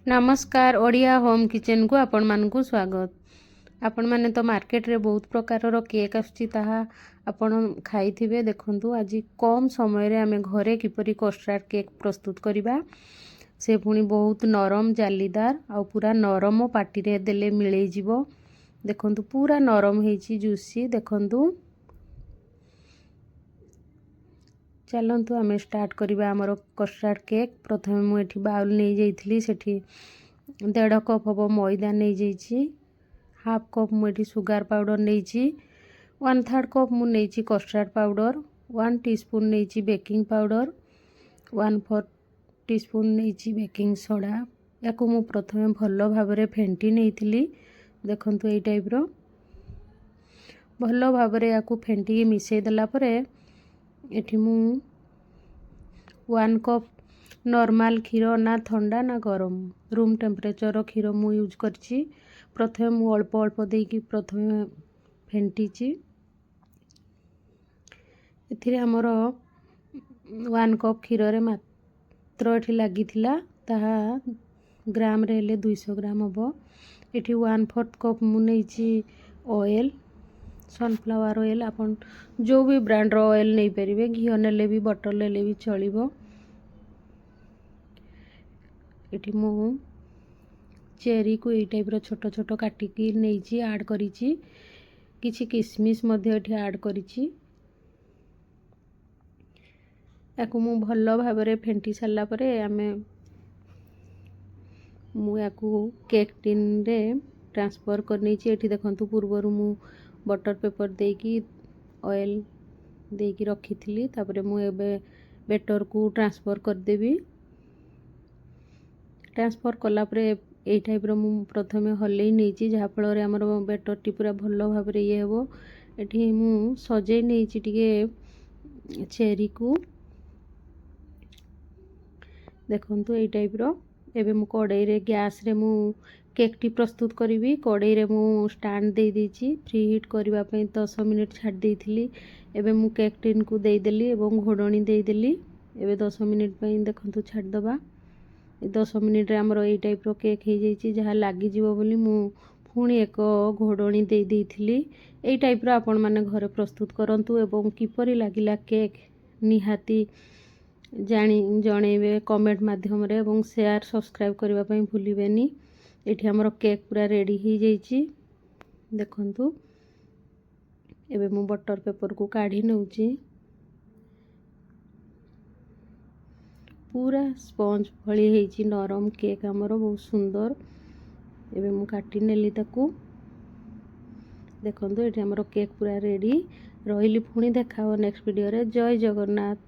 नमस्कार Odia home kitchen को आपण मानकु स्वागत। आपण माने तो मार्केट रे बहुत प्रकार रो केक आछि ताहा आपण खाइथिबे। देखंतु आज कम समय रे आमे घरे किपरि कस्टर्ड केक प्रस्तुत करिबा। से पुनी बहुत नरम जालीदार आ पूरा नरम पाटी रे देले मिलै जिवो। देखंतु पूरा नरम हेछि जूसी। देखंतु चलतु आम स्टार्ट करवा आमर कस्टर्ड केक। प्रथम मुझे बाउल नहीं जाइली सेठी 1.5 कप हम मैदा नहीं जाइए। हाफ कप मुझे सुगार पाउडर नहीं। 1/3 कप मुझे कस्टर्ड पाउडर। 1 टीस्पून नहीं बेकिंग पाउडर। 1/4 टीस्पून नहीं बेकिंग सोडा। या मु प्रथम भल भाव फेंटी नहीं। देखंतु ये टाइप रो भल भाव या फेंटी मिसई देलापर एठी मु 1 कप नॉर्मल क्षीर ना ठंडा ना गरम रूम टेम्परेचर क्षीर मु यूज करछि। प्रथम मु अल्प अल्प देकी प्रथम फेंटीची। एथिरे हमर 1 कप क्षीर रे मात्र एठी लागि थिला ताहा ग्राम रे ले 200 ग्राम हबो। एठी 1/4 कप मु नैची ऑयल सनफ्लावर ऑयल। आपन जो भी ब्रांड रो ऑयल नहीं परिवे। घी नेले भी बटर नेले भी चलिबो। एठी मु चेरी को ए टाइप रो छोट छोट काटिकी नैची ऐड करिची। किछि किशमिश मध्ये एठी ऐड करिची। याकु मु भल्लो भाबरे फेंटी सारला परे आमे मु याकु केक टिन रे ट्रांसफर कर नैची। एठी देखंतु पूर्वरु मु बटर पेपर देकी ऑयल देकी रखी थी। तापरे मु एबे बेटर को ट्रांसफर कर देबी। ट्रांसफर कला परे ए टाइप रो मु प्रथमे हल्लै नैची जहा फल रे हमर बेटर टी पूरा भल्लो भाव रे ये हेबो। एठी मु सजे नैची टिके चेरी को। देखंतु ए टाइप रो एबे मु कढ़ाई रे गैस रे मु केक टी प्रस्तुत करी। कढ़ाई रे मु स्टैंड दे दीची फ्री हीट करबा पई 10 मिनिट छाड़ देइथिली। एबे मु केक टिन को दे देली एवं घोडणी दे देली। एबे 10 मिनिट पई देखंतु छाड़ दबा। 10 मिनिट रे हमरो ए टाइप रो केक हे जाइची जहा लागि जीवो बोली मु पुणी एक घोडणी दे देइथिली। ए टाइप रो आपण माने घरे प्रस्तुत करंतु एवं किपरि लागिला केक निहाती जानी जणेबे कमेंट माध्यम रे एवं शेयर सब्सक्राइब करबा पई भूलिबेनी। एठी हमरो केक पूरा रेडी ही जाइची। देखंतु एबे मु बटर पेपर को काढी नउची। पूरा स्पंज भली हेची नरम केक हमरो बहुत सुंदर। एबे मु काटी नेली ताकू। देखंतु एठी हमरो केक पूरा रेडी रहिली। पुणी देखाओ नेक्स्ट वीडियो रे। जय जगन्नाथ।